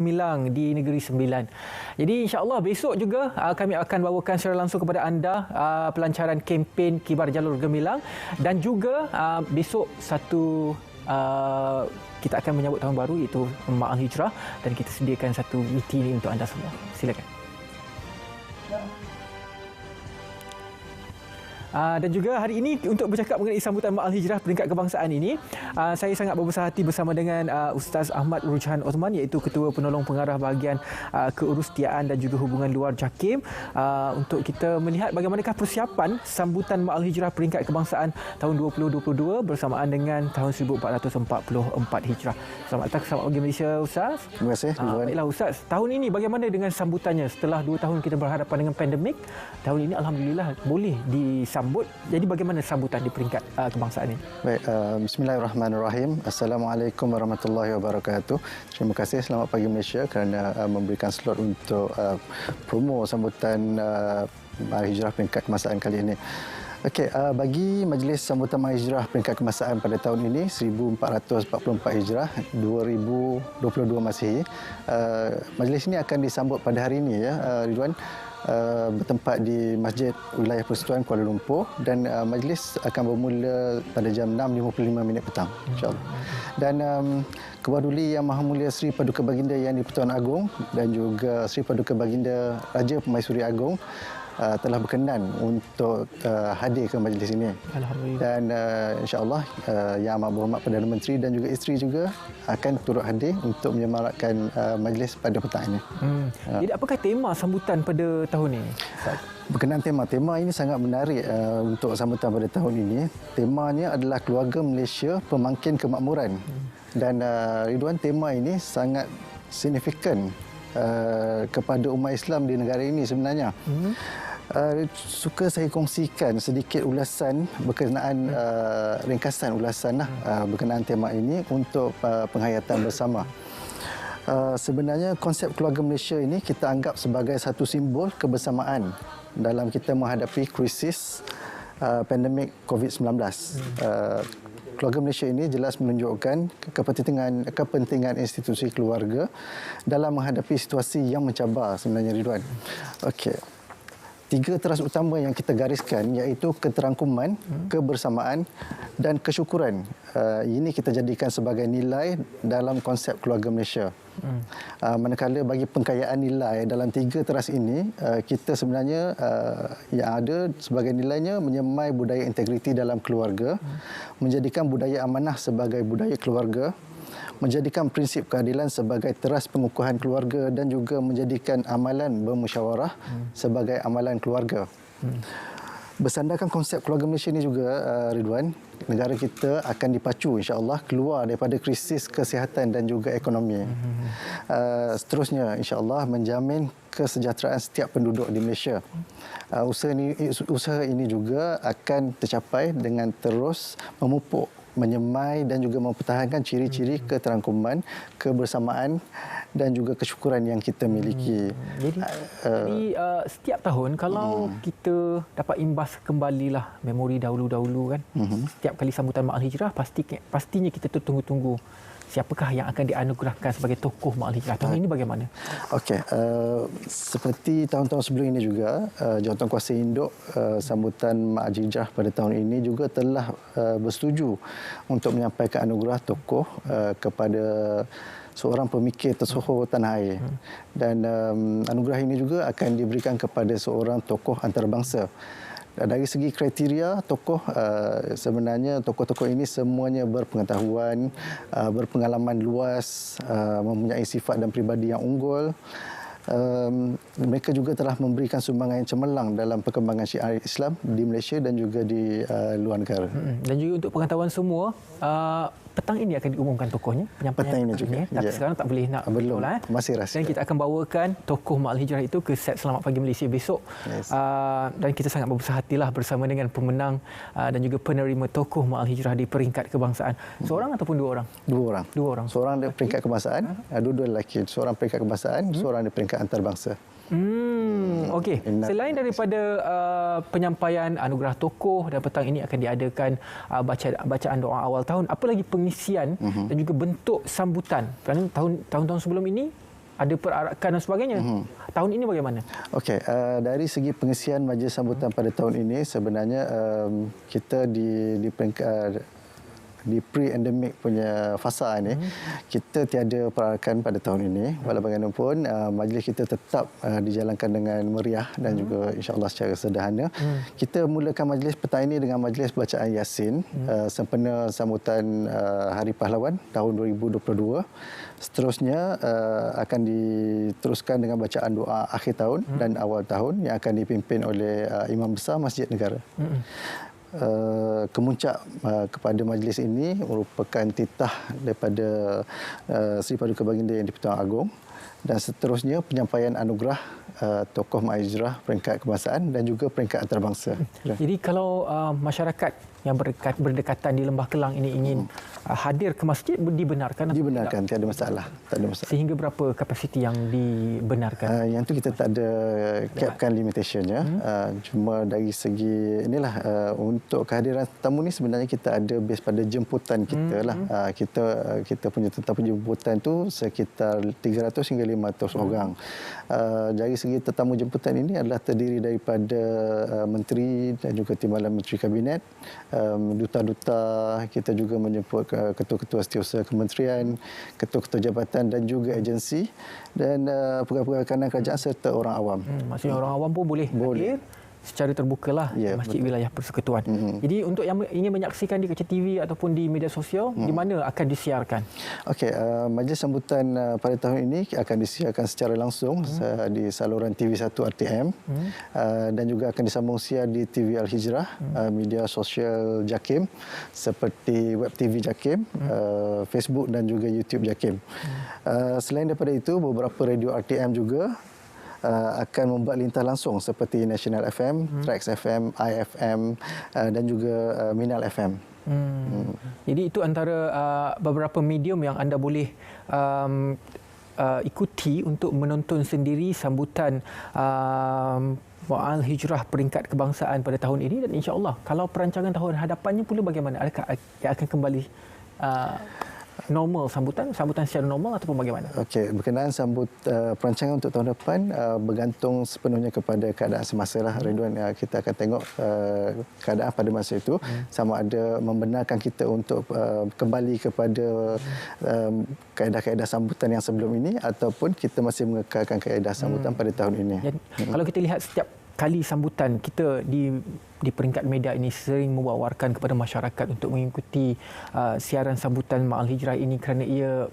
Gemilang di Negeri Sembilan. Jadi insya-Allah besok juga kami akan bawakan secara langsung kepada anda pelancaran kempen Kibar Jalur Gemilang dan juga besok satu kita akan menyambut tahun baru iaitu Ma'al Hijrah dan kita sediakan satu meeting ini untuk anda semua. Silakan. Dan juga hari ini untuk bercakap mengenai sambutan Ma'al Hijrah peringkat kebangsaan ini, saya sangat berbesar hati bersama dengan Ustaz Ahmad Rujhan Osman iaitu Ketua Penolong Pengarah Bahagian Keurustiaan dan juga Hubungan Luar JAKIM untuk kita melihat bagaimanakah persiapan sambutan Ma'al Hijrah peringkat kebangsaan tahun 2022 bersamaan dengan tahun 1444 Hijrah. Selamat datang, selamat pagi Malaysia Ustaz. Terima kasih. Baiklah Ustaz, tahun ini bagaimana dengan sambutannya setelah 2 tahun kita berhadapan dengan pandemik? Tahun ini alhamdulillah boleh disambut. Jadi bagaimana sambutan di peringkat kebangsaan ini? Baik, bismillahirrahmanirrahim. Assalamualaikum warahmatullahi wabarakatuh. Terima kasih, selamat pagi Malaysia kerana memberikan slot untuk promo sambutan Ma'al Hijrah peringkat kebangsaan kali ini. Okey, bagi majlis sambutan Ma'al Hijrah peringkat kebangsaan pada tahun ini 1444 Hijrah 2022 Masihi, majlis ini akan disambut pada hari ini ya Ridwan. Bertempat di Masjid Wilayah Persekutuan Kuala Lumpur dan majlis akan bermula pada jam 6.55 petang insya-Allah. Dan Ketua Duli Yang Maha Mulia Sri Paduka Baginda Yang di-Pertuan Agong dan juga Sri Paduka Baginda Raja Permaisuri Agong telah berkenan untuk hadir ke majlis ini. Alhamdulillah. Dan insya-Allah Yang Amat Berhormat Perdana Menteri dan juga isteri juga akan turut hadir untuk menyemarakkan majlis pada petang ini. Jadi apakah tema sambutan pada tahun ini? Berkenaan tema ini sangat menarik untuk sambutan pada tahun ini. Temanya adalah Keluarga Malaysia Pemangkin Kemakmuran. Dan Ridwan, tema ini sangat signifikan kepada umat Islam di negara ini sebenarnya. Suka saya kongsikan sedikit ulasan berkenaan ringkasan ulasan berkenaan tema ini untuk penghayatan bersama. Sebenarnya konsep keluarga Malaysia ini kita anggap sebagai satu simbol kebersamaan dalam kita menghadapi krisis pandemik COVID-19. Keluarga Malaysia ini jelas menunjukkan kepentingan institusi keluarga dalam menghadapi situasi yang mencabar sebenarnya Ridwan. Okey. 3 teras utama yang kita gariskan iaitu keterangkuman, kebersamaan dan kesyukuran. Ini kita jadikan sebagai nilai dalam konsep keluarga Malaysia. Manakala bagi pengkayaan nilai dalam 3 teras ini, kita sebenarnya yang ada sebagai nilainya menyemai budaya integriti dalam keluarga, menjadikan budaya amanah sebagai budaya keluarga, menjadikan prinsip keadilan sebagai teras pengukuhan keluarga dan juga menjadikan amalan bermusyawarah sebagai amalan keluarga. Bersandarkan konsep keluarga Malaysia ini juga Ridwan, negara kita akan dipacu insya-Allah keluar daripada krisis kesihatan dan juga ekonomi. Seterusnya insya-Allah menjamin kesejahteraan setiap penduduk di Malaysia. Usaha ini juga akan tercapai dengan terus memupuk, menyemai dan juga mempertahankan ciri-ciri keterangkuman, kebersamaan dan juga kesyukuran yang kita miliki. Jadi setiap tahun kalau kita dapat imbas kembalilah memori dahulu-dahulu kan. Setiap kali sambutan Ma'al Hijrah pastinya kita tertunggu-tunggu siapakah yang akan dianugerahkan sebagai tokoh Ma'al Hijrah. Tahun ini bagaimana? Okey, seperti tahun-tahun sebelum ini juga, Jawatankuasa Induk sambutan Ma'al Hijrah pada tahun ini juga telah bersetuju untuk menyampaikan anugerah tokoh kepada seorang pemikir tersohor tanah air. Dan anugerah ini juga akan diberikan kepada seorang tokoh antarabangsa. Dari segi kriteria tokoh, sebenarnya tokoh-tokoh ini semuanya berpengetahuan, berpengalaman luas, mempunyai sifat dan peribadi yang unggul. Mereka juga telah memberikan sumbangan yang cemerlang dalam perkembangan syiar Islam di Malaysia dan juga di luar negara. Dan juga untuk pengetahuan semua, petang ini akan diumumkan tokohnya, penyampaian petang ini juga. Tapi sekarang tak boleh nak belum. Masih rahsia. Dan kita akan bawakan tokoh Ma'al Hijrah itu ke set Selamat Pagi Malaysia besok. Yes. Dan kita sangat berbesar hatilah bersama dengan pemenang dan juga penerima tokoh Ma'al Hijrah di peringkat kebangsaan. Seorang ataupun 2 orang? 2 orang. 2 orang. Seorang di peringkat kebangsaan, dua-dua lelaki. Seorang peringkat kebangsaan, seorang di peringkat antarabangsa. Okey. Selain daripada penyampaian anugerah tokoh dan petang ini akan diadakan bacaan doa awal tahun, apa lagi pengisian dan juga bentuk sambutan? Kerana tahun-tahun sebelum ini ada perarakan dan sebagainya. Tahun ini bagaimana? Okey, dari segi pengisian majlis sambutan pada tahun ini sebenarnya kita di peringkat di pre-endemic punya fasa ini, kita tiada perarakan pada tahun ini. Walau bagaimanapun, majlis kita tetap dijalankan dengan meriah dan juga insya-Allah secara sederhana. Kita mulakan majlis petang ini dengan majlis bacaan Yasin sempena sambutan Hari Pahlawan tahun 2022. Seterusnya akan diteruskan dengan bacaan doa akhir tahun dan awal tahun yang akan dipimpin oleh Imam Besar Masjid Negara. Kemuncak kepada majlis ini merupakan titah daripada Seri Paduka Baginda Yang di-Pertuan Agong, dan seterusnya penyampaian anugerah tokoh Mahijrah peringkat kebangsaan dan juga peringkat antarabangsa. Jadi kalau masyarakat yang berdekatan di Lembah Kelang ini ingin hadir ke masjid, dibenarkan? Dibenarkan, tiada masalah. Tak ada masalah. Sehingga berapa kapasiti yang dibenarkan? Yang tu kita tak ada capkan limitationnya. Cuma dari segi inilah untuk kehadiran tetamu ni sebenarnya kita ada base pada jemputan kita lah. Kita punya tetamu jemputan tu sekitar 300 hingga 500 orang. Dari segi tetamu jemputan ini adalah terdiri daripada menteri dan juga timbalan menteri kabinet, duta-duta, kita juga menjemput ketua-ketua setiausaha kementerian, ketua-ketua jabatan dan juga agensi, dan pegawai-pegawai kanan kerajaan serta orang awam. Maksudnya orang awam pun boleh hadir secara terbukalah di Masjid Wilayah Persekutuan. Jadi untuk yang ingin menyaksikan di Kecil TV ataupun di media sosial, di mana akan disiarkan? Okey, majlis sambutan pada tahun ini akan disiarkan secara langsung di saluran TV1 RTM dan juga akan disambung siar di TV Al-Hijrah, media sosial JAKIM seperti Web TV JAKIM, Facebook dan juga YouTube JAKIM. Selain daripada itu, beberapa radio RTM juga akan membuat lintas langsung seperti National FM, Trax FM, IFM dan juga Minal FM. Jadi itu antara beberapa medium yang anda boleh ikuti untuk menonton sendiri sambutan Ma'al Hijrah peringkat kebangsaan pada tahun ini, dan insya-Allah kalau perancangan tahun hadapannya pula bagaimana? Adakah akan kembali normal sambutan secara normal ataupun bagaimana? Okey, berkenaan perancangan untuk tahun depan bergantung sepenuhnya kepada keadaan semasa lah, Ridwan. Kita akan tengok keadaan pada masa itu sama ada membenarkan kita untuk kembali kepada kaedah-kaedah sambutan yang sebelum ini ataupun kita masih mengekalkan kaedah sambutan pada tahun ini. Kalau kita lihat setiap kali sambutan kita di peringkat media ini sering mewawarkan kepada masyarakat untuk mengikuti siaran sambutan Ma'al Hijrah ini kerana ia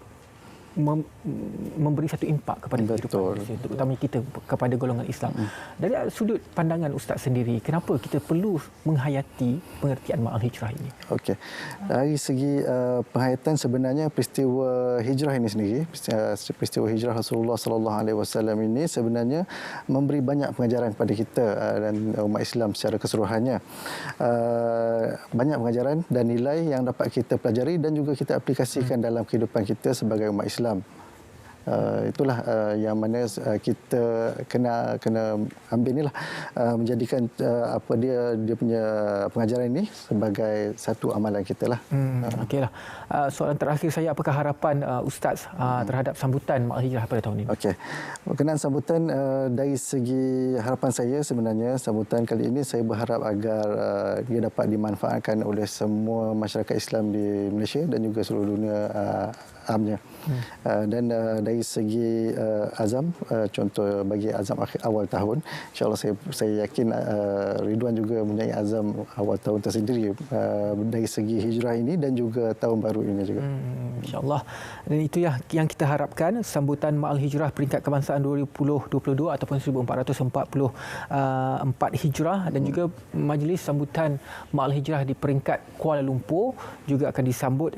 memberi satu impak kepada kehidupan, terutama kita kepada golongan Islam. Dari sudut pandangan Ustaz sendiri, kenapa kita perlu menghayati pengertian Ma'al Hijrah ini? Okey, dari segi penghayatan sebenarnya peristiwa hijrah ini sendiri, peristiwa hijrah Rasulullah sallallahu alaihi wasallam ini sebenarnya memberi banyak pengajaran kepada kita dan umat Islam secara keseluruhannya. Banyak pengajaran dan nilai yang dapat kita pelajari dan juga kita aplikasikan dalam kehidupan kita sebagai umat Islam. Itulah yang mana kita kena ambil inilah, menjadikan dia punya pengajaran ini sebagai satu amalan kita lah. Okeylah. Soalan terakhir saya, apakah harapan Ustaz terhadap sambutan Ma'al Hijrah pada tahun ini? Okey. Berkenaan sambutan, dari segi harapan saya sebenarnya sambutan kali ini saya berharap agar dia dapat dimanfaatkan oleh semua masyarakat Islam di Malaysia dan juga seluruh dunia amnya. Dan dari segi azam, contoh bagi azam awal tahun, insya-Allah saya yakin Ridwan juga mempunyai azam awal tahun tersendiri dari segi hijrah ini dan juga tahun baru ini juga. Insya-Allah. Dan itu yang kita harapkan, sambutan Ma'al Hijrah peringkat kebangsaan 2022 ataupun 1444 Hijrah dan juga majlis sambutan Ma'al Hijrah di peringkat Kuala Lumpur juga akan disambut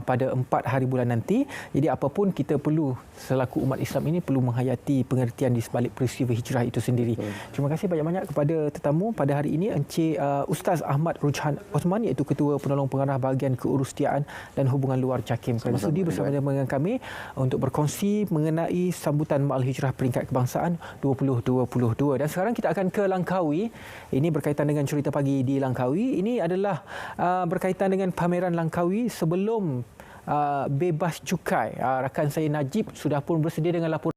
pada 4 hari bulan nanti. Jadi apapun kita perlu selaku umat Islam ini perlu menghayati pengertian di sebalik peristiwa hijrah itu sendiri. Terima kasih banyak-banyak kepada tetamu pada hari ini, Encik Ustaz Ahmad Rujhan Osman, iaitu Ketua Penolong Pengarah Bahagian Keurustiaan dan Hubungan Luar JAKIM, kerana sudi bersama dengan kami untuk berkongsi mengenai sambutan Ma'al Hijrah peringkat kebangsaan 2022. Dan sekarang kita akan ke Langkawi. Ini berkaitan dengan cerita pagi di Langkawi. Ini adalah berkaitan dengan pameran Langkawi sebelum bebas cukai. Rakan saya Najib sudah pun bersedia dengan laporan